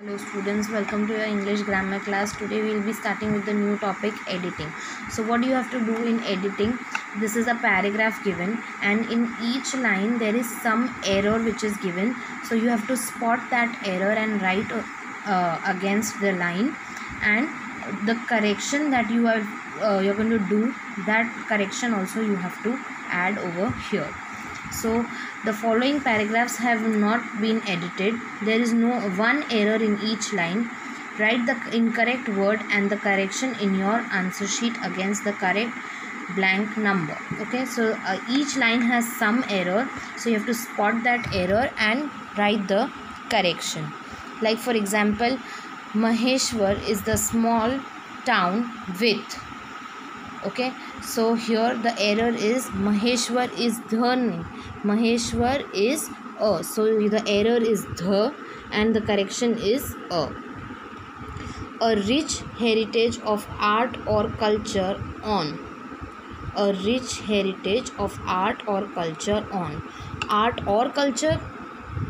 Hello students, welcome to your English grammar class. Today we will be starting with the new topic, editing. So what do you have to do in editing? This is a paragraph given and in each line there is some error which is given. So you have to spot that error and write against the line, and the correction that you're going to do, that correction also you have to add over here. So the following paragraphs have not been edited. There is no one error in each line. Write the incorrect word and the correction in your answer sheet against the correct blank number. Okay, so each line has some error, so you have to spot that error and write the correction. Like for example, Maheshwar is the small town with. Okay, so here the error is Maheshwar is the name. Maheshwar is a. So the error is the and the correction is a. A rich heritage of art or culture on. A rich heritage of art or culture on. Art or culture.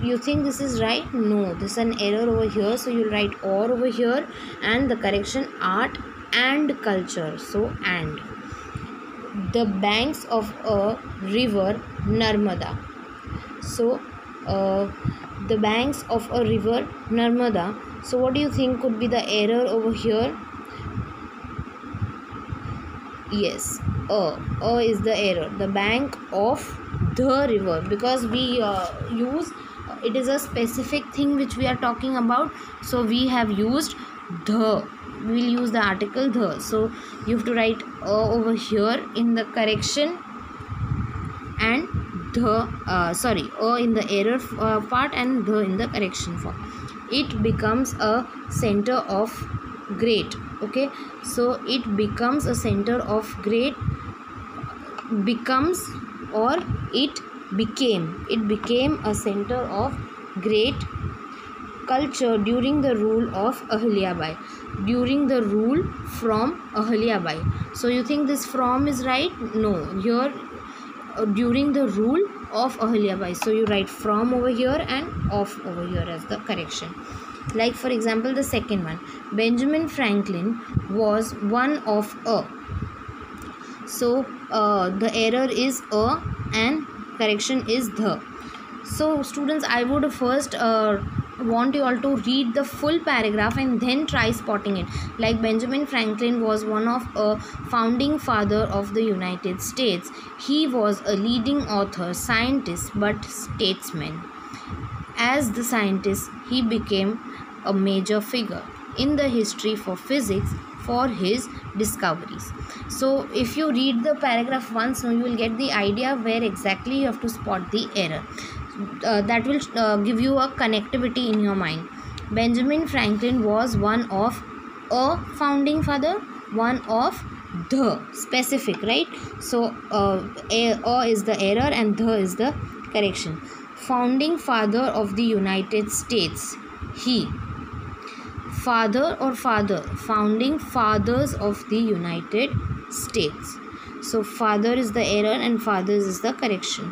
You think this is right? No, this is an error over here. So you'll write or over here and the correction art and culture. So and. The banks of a river Narmada. So the banks of a river Narmada. So what do you think could be the error over here? Yes, a is the error. The bank of the river, because we use it is a specific thing which we are talking about, so we have used the. We will use the article the. So you have to write over here in the correction and the in the error part and the in the correction form. It becomes a center of great. Okay, so it becomes a center of great, becomes, or it became a center of great culture during the rule of Ahilyabai. During the rule from Ahilyabai. So you think this from is right? No, here during the rule of Ahilyabai. So you write from over here and of over here as the correction. Like for example, the second one, Benjamin Franklin was one of a. So the error is a and correction is the. So students, I would first want you all to read the full paragraph and then try spotting it. Like Benjamin Franklin was one of a founding father of the United States. He was a leading author, scientist, but statesman. As the scientist, he became a major figure in the history for physics for his discoveries. So if you read the paragraph once, now you will get the idea where exactly you have to spot the error. That will give you a connectivity in your mind. Benjamin Franklin was one of a founding father, one of the specific, right? So a is the error and the is the correction. Founding father of the United States. He. Father or father. Founding fathers of the United States. So father is the error and fathers is the correction.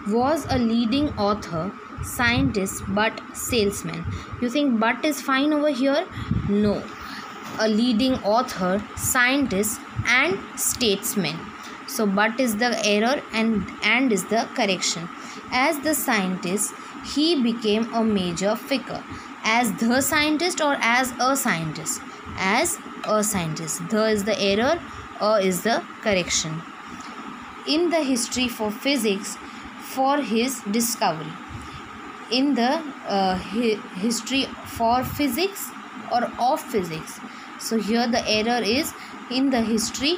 Was a leading author, scientist, but salesman. You think but is fine over here? No. A leading author, scientist and statesman. So but is the error and is the correction. As the scientist, he became a major figure. As the scientist or as a scientist? As a scientist. The is the error, a is the correction. In the history for physics, for his discovery. In the history for physics or of physics. So here the error is in the history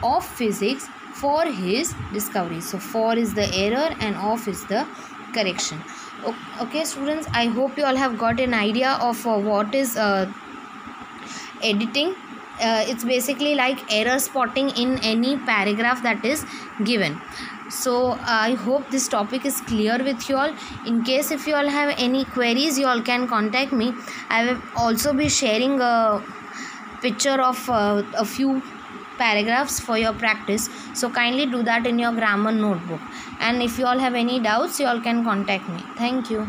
of physics for his discovery. So for is the error and of is the correction. Okay students, I hope you all have got an idea of what is editing. It's basically like error spotting in any paragraph that is given. So I hope this topic is clear with you all. In case if you all have any queries, you all can contact me. I will also be sharing a picture of a few paragraphs for your practice. So kindly do that in your grammar notebook. And if you all have any doubts, you all can contact me. Thank you.